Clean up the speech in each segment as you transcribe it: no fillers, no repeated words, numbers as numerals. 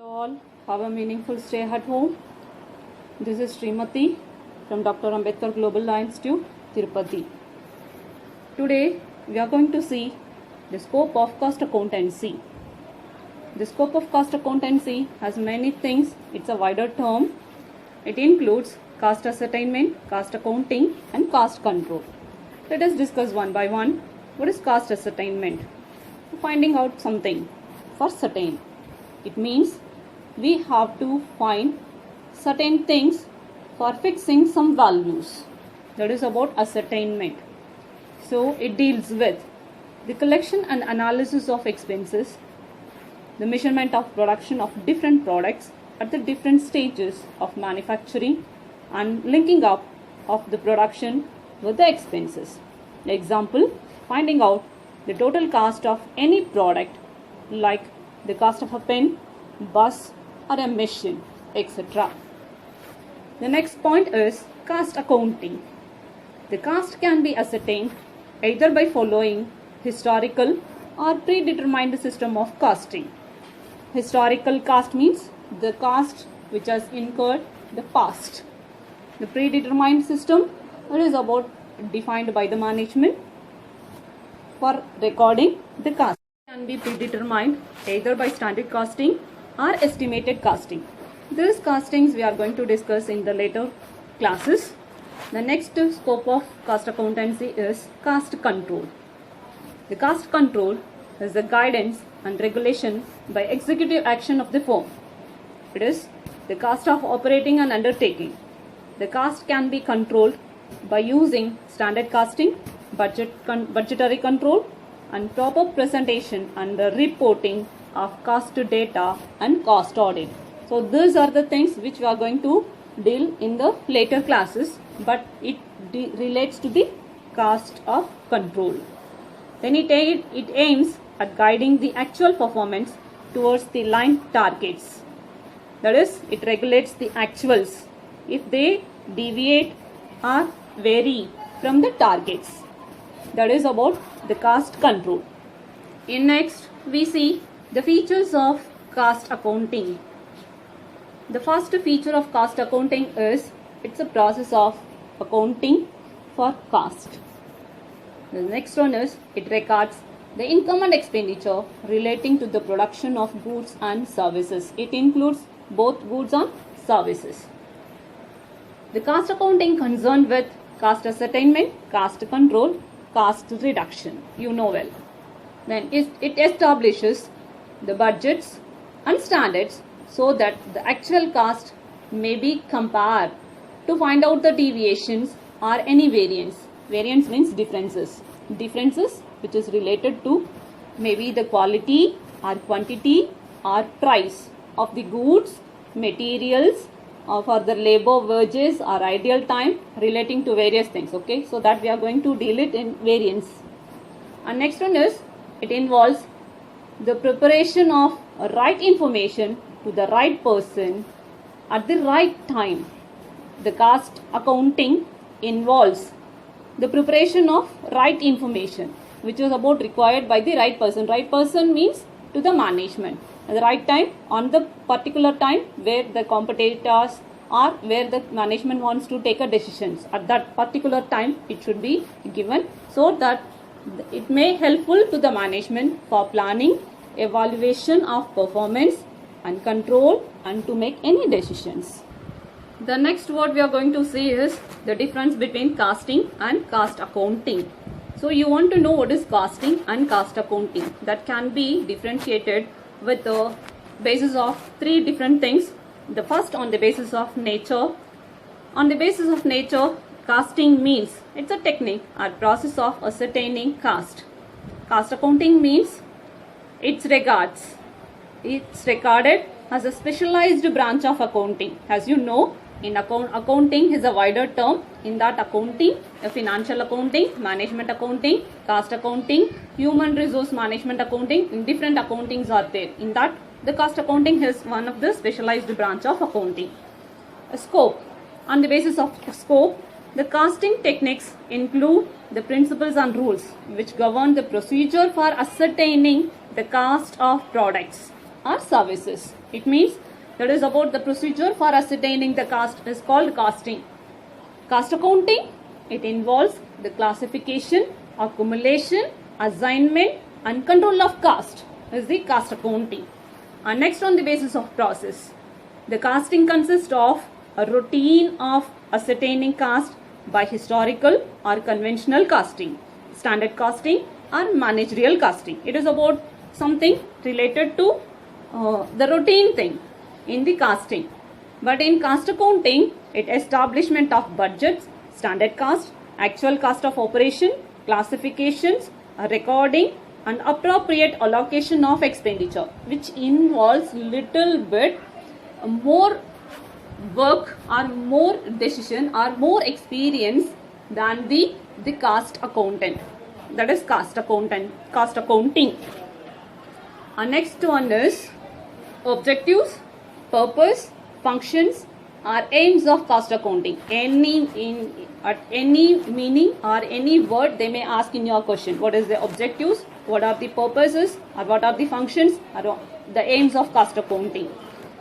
Hello all, have a meaningful stay at home. This is Srimati from Dr. Ambedkar Global Law Institute, Tirupati. Today we are going to see the scope of cost accountancy. The scope of cost accountancy has many things. It's a wider term. It includes cost ascertainment, cost accounting and cost control. Let us discuss one by one. What is cost ascertainment? Finding out something for certain. It means we have to find certain things for fixing some values. That is about ascertainment. So it deals with the collection and analysis of expenses, the measurement of production of different products at the different stages of manufacturing, and linking up of the production with the expenses. Example, finding out the total cost of any product like the cost of a pen, bus or a machine, etc. The next point is cost accounting. The cost can be ascertained either by following historical or predetermined system of costing. Historical cost means the cost which has incurred the past. The predetermined system is about defined by the management for recording the cost. Can be predetermined either by standard costing or estimated costing. These costings we are going to discuss in the later classes. The next scope of cost accountancy is cost control. The cost control is the guidance and regulation by executive action of the firm. It is the cost of operating an undertaking. The cost can be controlled by using standard costing, budgetary control, and proper presentation and the reporting of cost data and cost audit. So these are the things which we are going to deal in the later classes, but it relates to the cost of control. Then it aims at guiding the actual performance towards the line targets. That is, it regulates the actuals if they deviate or vary from the targets. That is about the cost control. In next, we see the features of cost accounting. The first feature of cost accounting is it's a process of accounting for cost. The next one is it records the income and expenditure relating to the production of goods and services. It includes both goods and services. The cost accounting concerned with cost ascertainment, cost control, cost reduction, you know well. Then it establishes the budgets and standards so that the actual cost may be compared to find out the deviations or any variance. Variance means differences. Differences which is related to maybe the quality or quantity or price of the goods, materials, or for the labor wages or ideal time relating to various things. Okay, so that we are going to deal it in variance. And next one is it involves the preparation of right information to the right person at the right time. The cost accounting involves the preparation of right information which is about required by the right person. Right person means to the management. At the right time, on the particular time where the competitors or where the management wants to take a decisions. At that particular time it should be given so that it may helpful to the management for planning, evaluation of performance and control and to make any decisions. The next what we are going to see is the difference between costing and cost accounting. So you want to know what is costing and cost accounting. That can be differentiated with the basis of three different things. The first on the basis of nature. On the basis of nature, costing means it's a technique or process of ascertaining cost. Cost accounting means it's regarded as a specialized branch of accounting. As you know, in accounting is a wider term. In that accounting, financial accounting, management accounting, cost accounting, human resource management accounting, in different accountings are there. In that, the cost accounting is one of the specialized branch of accounting. A scope. On the basis of scope, the costing techniques include the principles and rules which govern the procedure for ascertaining the cost of products or services. It means that is about the procedure for ascertaining the cost is called costing. Cost accounting, it involves the classification, accumulation, assignment and control of cost is the cost accounting. And next, on the basis of process, the costing consists of a routine of ascertaining cost by historical or conventional costing, standard costing or managerial costing. It is about something related to the routine thing in the costing. But in cost accounting, it establishment of budgets, standard cost, actual cost of operation, classifications, recording and appropriate allocation of expenditure, which involves little bit more work or more decision or more experience than the cost accountant. That is cost accounting. And next one is objectives, purpose, functions or aims of cost accounting. At any meaning or any word they may ask in your question. What is the objectives? What are the purposes? Or what are the functions? Or the aims of cost accounting.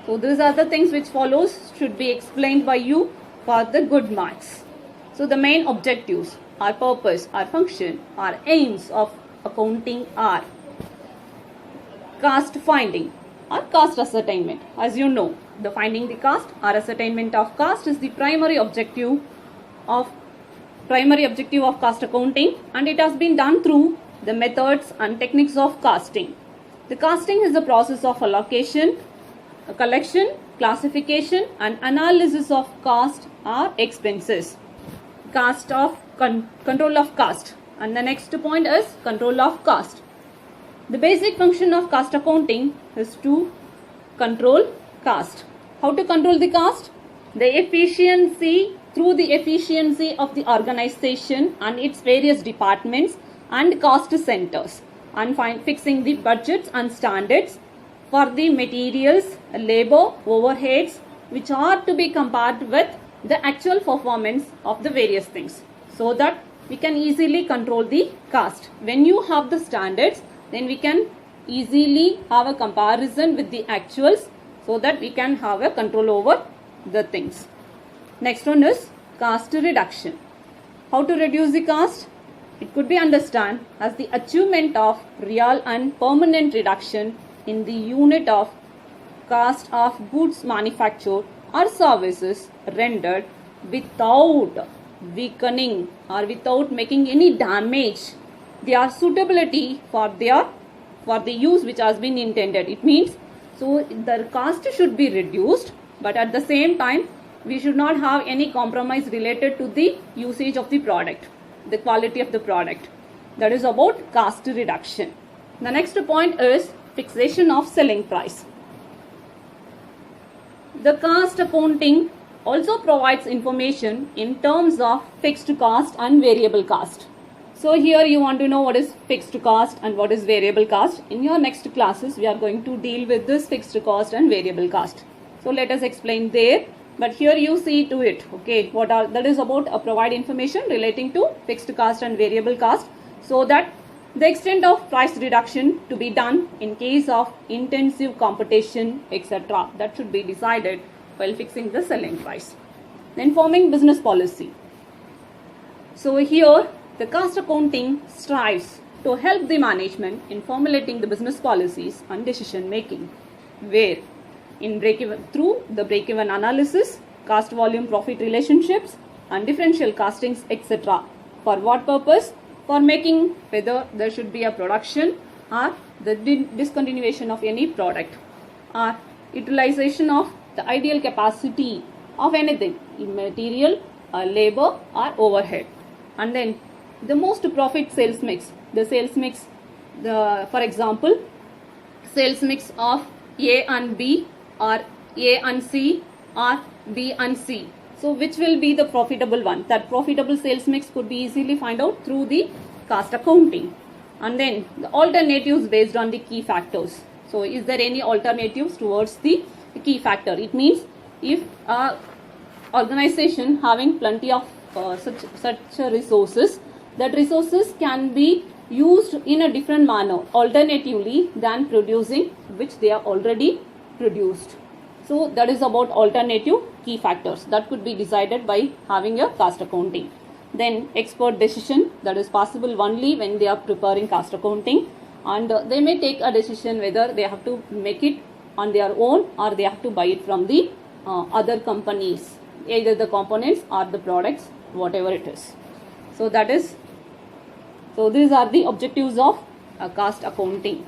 So these are the things which follows should be explained by you for the good marks. So the main objectives, or purpose, or function, or aims of accounting are cost finding or cost ascertainment. As you know, the finding the cost or ascertainment of cost is the primary objective of cost accounting, and it has been done through the methods and techniques of costing. The costing is the process of allocation, collection, classification and analysis of cost or expenses. Control of cost. And the next point is control of cost. The basic function of cost accounting is to control cost. How to control the cost? Through the efficiency of the organization and its various departments and cost centers, and fixing the budgets and standards for the materials, labor, overheads which are to be compared with the actual performance of the various things, so that we can easily control the cost. When you have the standards, then we can easily have a comparison with the actuals, so that we can have a control over the things. Next one is cost reduction. How to reduce the cost? It could be understood as the achievement of real and permanent reduction in the unit of cost of goods manufactured or services rendered without weakening or without making any damage their suitability for the use which has been intended. It means, so the cost should be reduced, but at the same time we should not have any compromise related to the usage of the product, the quality of the product. That is about cost reduction. The next point is fixation of selling price. The cost accounting also provides information in terms of fixed cost and variable cost. So here you want to know what is fixed cost and what is variable cost. In your next classes we are going to deal with this fixed cost and variable cost. So let us explain there. But here you see to it, okay, that is about provide information relating to fixed cost and variable cost, so that the extent of price reduction to be done in case of intensive competition, etc., that should be decided while fixing the selling price. Then forming business policy. So here the cost accounting strives to help the management in formulating the business policies and decision making, where through the break-even analysis, cost volume profit relationships and differential costings, etc. For what purpose? For making whether there should be a production or the discontinuation of any product, or utilization of the ideal capacity of anything, in material, labor or overhead. And then the most profit sales mix, for example, sales mix of A and B, or A and C, or B and C. So which will be the profitable one? That profitable sales mix could be easily find out through the cost accounting. And then the alternatives based on the key factors. So is there any alternatives towards the key factor? It means if a organization having plenty of such resources, that resources can be used in a different manner alternatively than producing which they are already produced. So that is about alternative key factors that could be decided by having a cost accounting. Then expert decision, that is possible only when they are preparing cost accounting, and they may take a decision whether they have to make it on their own or they have to buy it from the other companies, either the components or the products, whatever it is. So these are the objectives of cost accounting.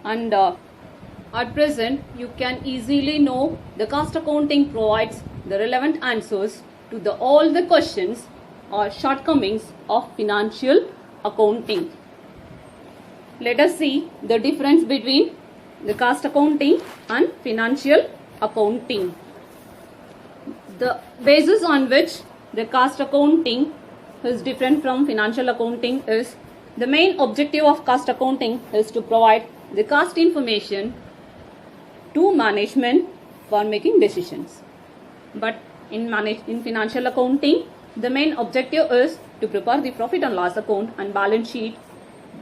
And at present you can easily know the cost accounting provides the relevant answers to all the questions or shortcomings of financial accounting. Let us see the difference between the cost accounting and financial accounting. The basis on which the cost accounting is different from financial accounting is the main objective of cost accounting is to provide the cost information to management for making decisions. But in financial accounting, the main objective is to prepare the profit and loss account and balance sheet,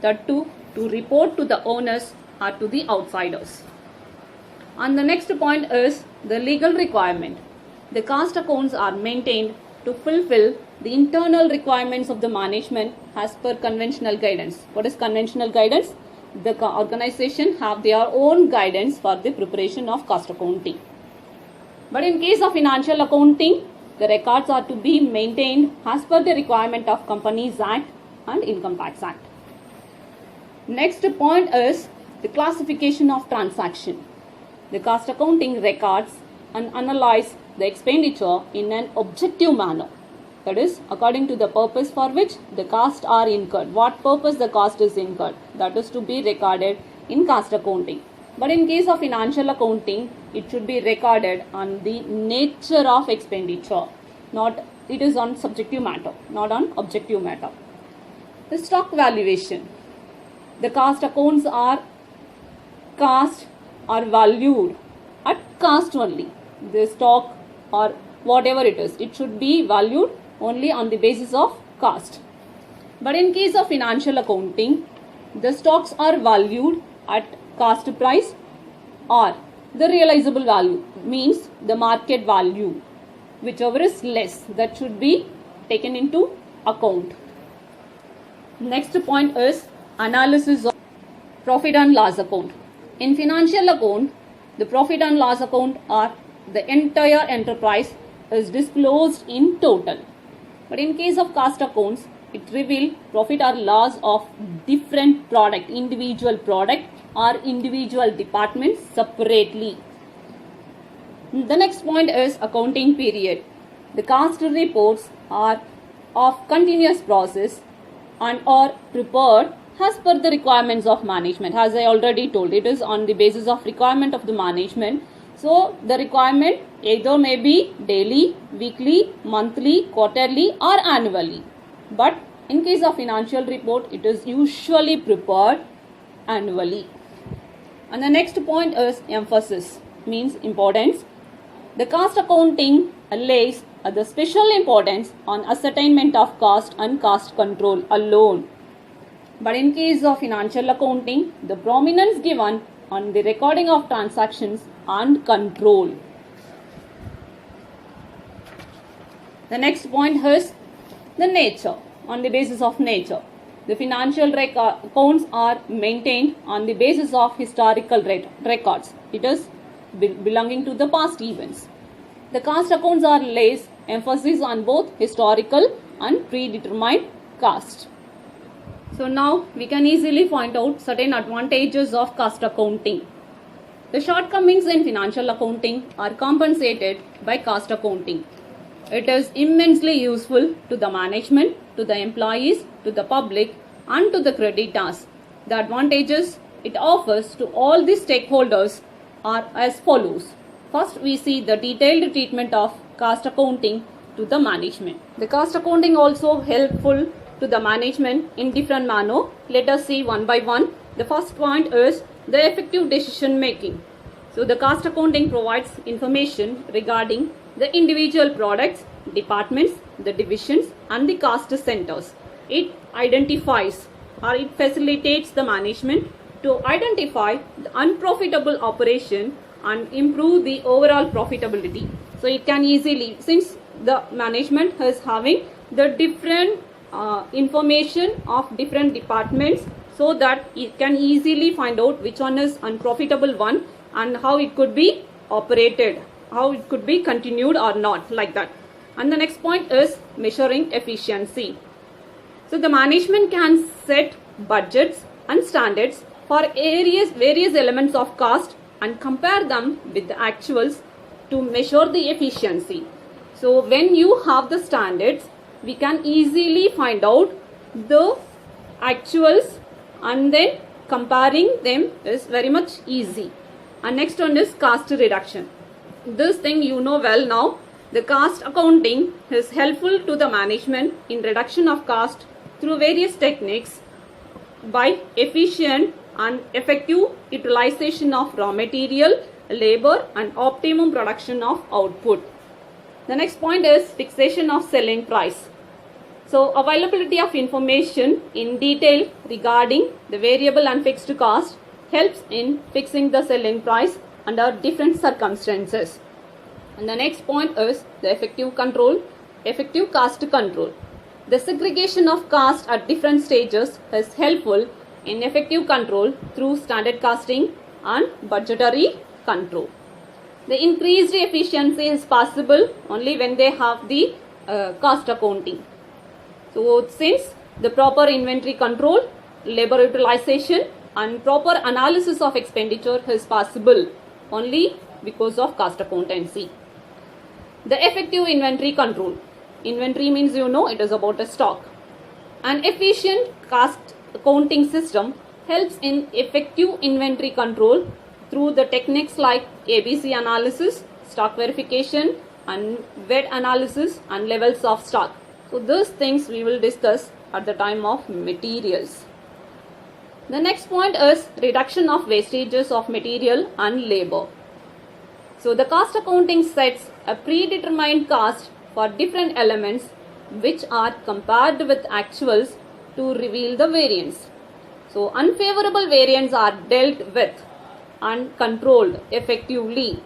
that to report to the owners or to the outsiders. And the next point is the legal requirement. The cost accounts are maintained to fulfill the internal requirements of the management as per conventional guidance. What is conventional guidance? The organization have their own guidance for the preparation of cost accounting. But in case of financial accounting, the records are to be maintained as per the requirement of Companies Act and Income Tax Act. Next point is the classification of transaction. The cost accounting records and analyze the expenditure in an objective manner. That is, according to the purpose for which the costs are incurred. What purpose the cost is incurred, that is to be recorded in cost accounting. But in case of financial accounting, it should be recorded on the nature of expenditure. It is on subjective matter, not on objective matter. The stock valuation. The cost accounts are valued at cost only. The stock or whatever it is, it should be valued only on the basis of cost. But in case of financial accounting, the stocks are valued at cost price or the realizable value, means the market value, whichever is less, that should be taken into account. Next point is analysis of profit and loss account. In financial account, the profit and loss account or the entire enterprise is disclosed in total. But in case of cost accounts, it reveals profit or loss of different product, individual product or individual departments separately. The next point is accounting period. The cost reports are of continuous process and are prepared as per the requirements of management. As I already told, it is on the basis of requirement of the management. So the requirement either may be daily, weekly, monthly, quarterly or annually. But in case of financial report, it is usually prepared annually. And the next point is emphasis, means importance. The cost accounting lays the special importance on ascertainment of cost and cost control alone. But in case of financial accounting, the prominence given on the recording of transactions and control. The next point is the nature. On the basis of nature, the financial accounts are maintained on the basis of historical records. It is belonging to the past events. The cost accounts are lays emphasis on both historical and predetermined cost. So now we can easily find out certain advantages of cost accounting. The shortcomings in financial accounting are compensated by cost accounting. It is immensely useful to the management, to the employees, to the public and to the creditors. The advantages it offers to all the stakeholders are as follows. First, we see the detailed treatment of cost accounting to the management. The cost accounting also helpful to the management in different manner. Let us see one by one. The first point is the effective decision making. So the cost accounting provides information regarding the individual products, departments, the divisions and the cost centers. It identifies or it facilitates the management to identify the unprofitable operation and improve the overall profitability. So it can easily, since the management is having the different information of different departments, so that it can easily find out which one is unprofitable one and how it could be operated, how it could be continued or not, like that. And the next point is measuring efficiency. So the management can set budgets and standards for various elements of cost and compare them with the actuals to measure the efficiency. So when you have the standards, we can easily find out the actuals, and then comparing them is very much easy. And next one is cost reduction. This thing you know well now. The cost accounting is helpful to the management in reduction of cost through various techniques by efficient and effective utilization of raw material, labor and optimum production of output. The next point is fixation of selling price. So availability of information in detail regarding the variable and fixed cost helps in fixing the selling price under different circumstances. And the next point is the effective cost control. The segregation of cost at different stages is helpful in effective control through standard costing and budgetary control. The increased efficiency is possible only when they have the cost accounting. So since the proper inventory control, labor utilization and proper analysis of expenditure is possible only because of cost accountancy. The effective inventory control. Inventory means it is about a stock. An efficient cost accounting system helps in effective inventory control through the techniques like ABC analysis, stock verification and WED analysis and levels of stock. So these things we will discuss at the time of materials. The next point is reduction of wastages of material and labor. So the cost accounting sets a predetermined cost for different elements which are compared with actuals to reveal the variance. So unfavorable variants are dealt with and controlled effectively.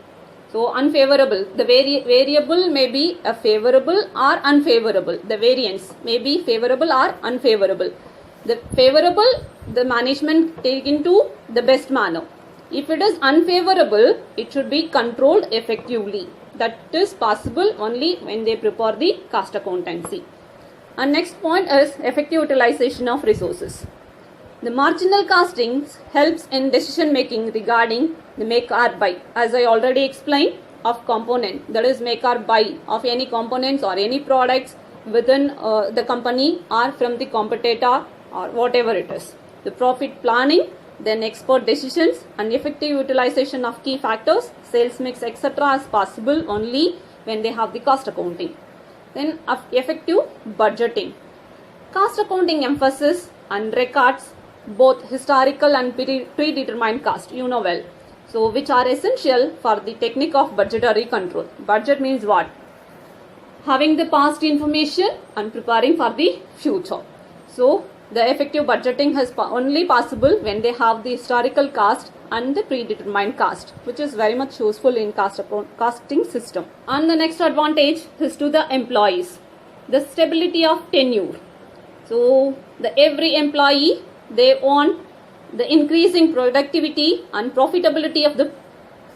So unfavorable, the variable may be a favorable or unfavorable. The variance may be favorable or unfavorable. The favorable, the management take into the best manner. If it is unfavorable, it should be controlled effectively. That is possible only when they prepare the cost accountancy. And next point is effective utilization of resources. The marginal costing helps in decision making regarding the make or buy. As I already explained, of component, that is make or buy of any components or any products within the company or from the competitor or whatever it is. The profit planning, then export decisions and effective utilization of key factors, sales mix, etc. is possible only when they have the cost accounting. Then effective budgeting. Cost accounting emphasis and records both historical and predetermined cost, well. So which are essential for the technique of budgetary control. Budget means what? Having the past information and preparing for the future. So the effective budgeting is only possible when they have the historical cost and the predetermined cost, which is very much useful in costing system. And the next advantage is to the employees. The stability of tenure. So every employee, they want the increasing productivity and profitability of the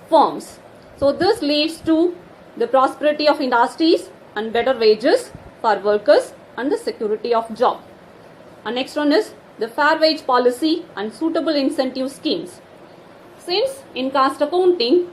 firms. So this leads to the prosperity of industries and better wages for workers and the security of job. And next one is the fair wage policy and suitable incentive schemes. Since in cost accounting,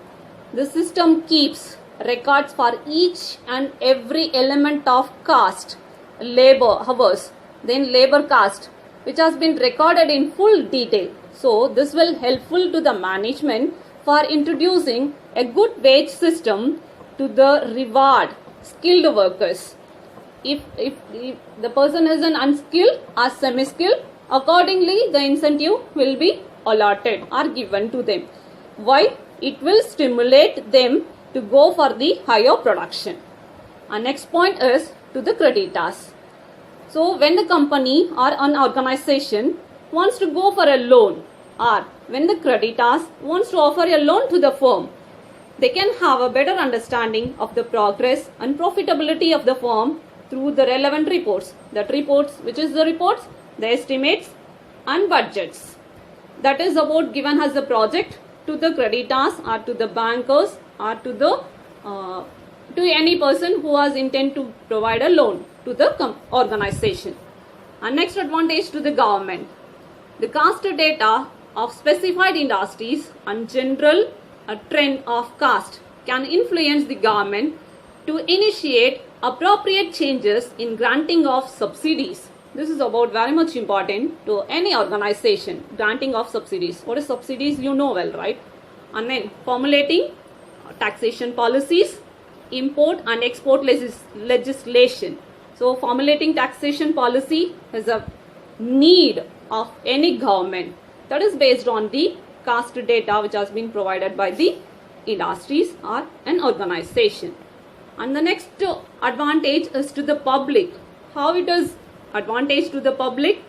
the system keeps records for each and every element of cost, labor hours, then labor cost, which has been recorded in full detail. So this will helpful to the management for introducing a good wage system to the reward skilled workers. If the person is an unskilled or semi-skilled, accordingly the incentive will be allotted or given to them. Why? It will stimulate them to go for the higher production. Our next point is to the creditors. So when the company or an organization wants to go for a loan, or when the creditors wants to offer a loan to the firm, they can have a better understanding of the progress and profitability of the firm through the relevant reports. That reports, which is the reports, the estimates and budgets. That is about given as a project to the creditors or to the bankers or to the to any person who has intent to provide a loan to the organization. And next advantage to the government. The cost data of specified industries and general trend of cost can influence the government to initiate appropriate changes in granting of subsidies. This is about very much important to any organization, granting of subsidies. What is subsidies? You know well, right? And then formulating taxation policies, import and export legislation. So formulating taxation policy is a need of any government. That is based on the cost data which has been provided by the industries or an organization. And the next advantage is to the public. How it is advantage to the public?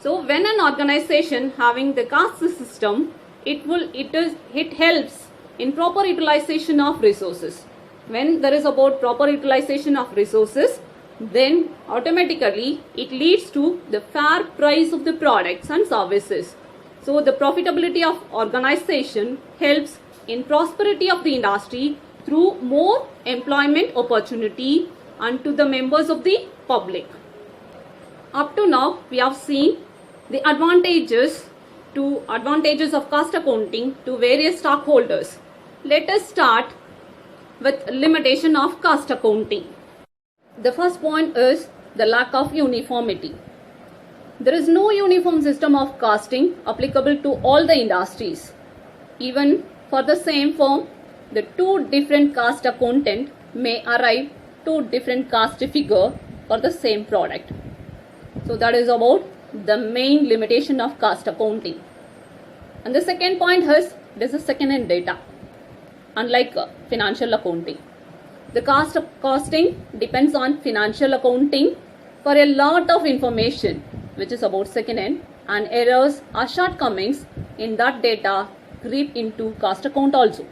So when an organization having the caste system, it helps in proper utilization of resources. When there is about proper utilization of resources, then automatically it leads to the fair price of the products and services. So the profitability of organization helps in prosperity of the industry through more employment opportunity and to the members of the public. Up to now, we have seen the advantages of cost accounting to various stockholders. Let us start with limitation of cost accounting. The first point is the lack of uniformity. There is no uniform system of costing applicable to all the industries. Even for the same firm, the two different cost accountant may arrive to different cost figure for the same product. So that is about the main limitation of cost accounting. And the second point is this is second-hand data. Unlike financial accounting, the cost of costing depends on financial accounting for a lot of information which is about second-hand, and errors or shortcomings in that data creep into cost account also.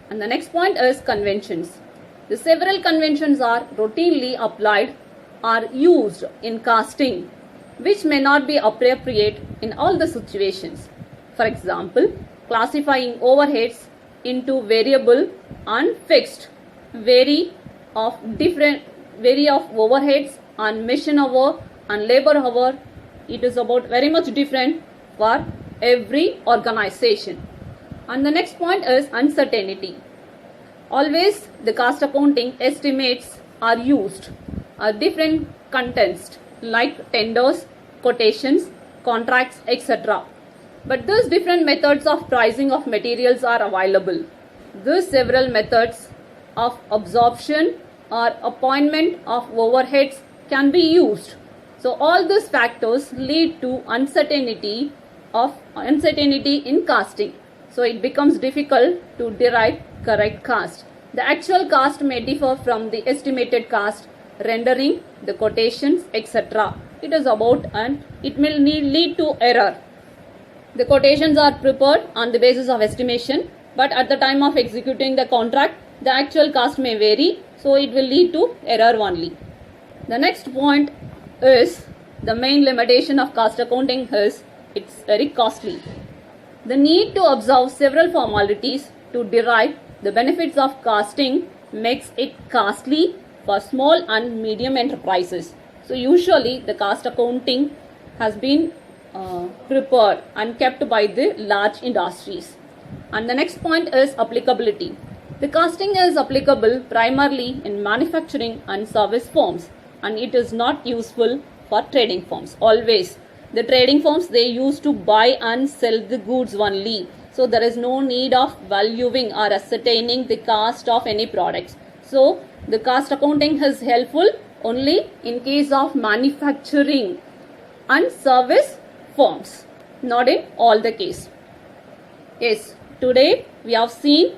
And the next point is conventions. The several conventions are routinely applied or used in costing which may not be appropriate in all the situations. For example, classifying overheads into variable and fixed vary of overheads and machine hour and labor hour. It is about very much different for every organization. And the next point is uncertainty. Always the cost accounting estimates are used different contents like tenders, quotations, contracts, etc. But these different methods of pricing of materials are available. These several methods of absorption or appointment of overheads can be used. So all these factors lead to uncertainty in costing. So it becomes difficult to derive correct cost. The actual cost may differ from the estimated cost, rendering the quotations, etc. It is about and it will lead to error. The quotations are prepared on the basis of estimation, but at the time of executing the contract, the actual cost may vary, so it will lead to error only. The next point is the main limitation of cost accounting is it's very costly. The need to observe several formalities to derive the benefits of costing makes it costly for small and medium enterprises. So usually the cost accounting has been prepared and kept by the large industries. And the next point is applicability. The costing is applicable primarily in manufacturing and service firms, and it is not useful for trading firms. Always the trading firms, they used to buy and sell the goods only, so there is no need of valuing or ascertaining the cost of any products. So the cost accounting is helpful only in case of manufacturing and service firms, not in all the case. Yes, today we have seen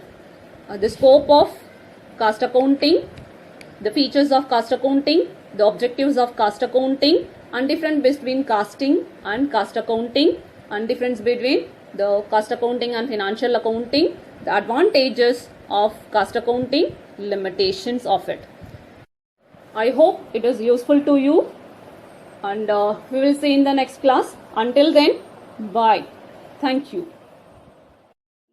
the scope of cost accounting, the features of cost accounting, the objectives of cost accounting, and difference between costing and cost accounting, and difference between the cost accounting and financial accounting, the advantages of cost accounting, limitations of it. I hope it is useful to you, and we will see in the next class. Until then, bye. Thank you.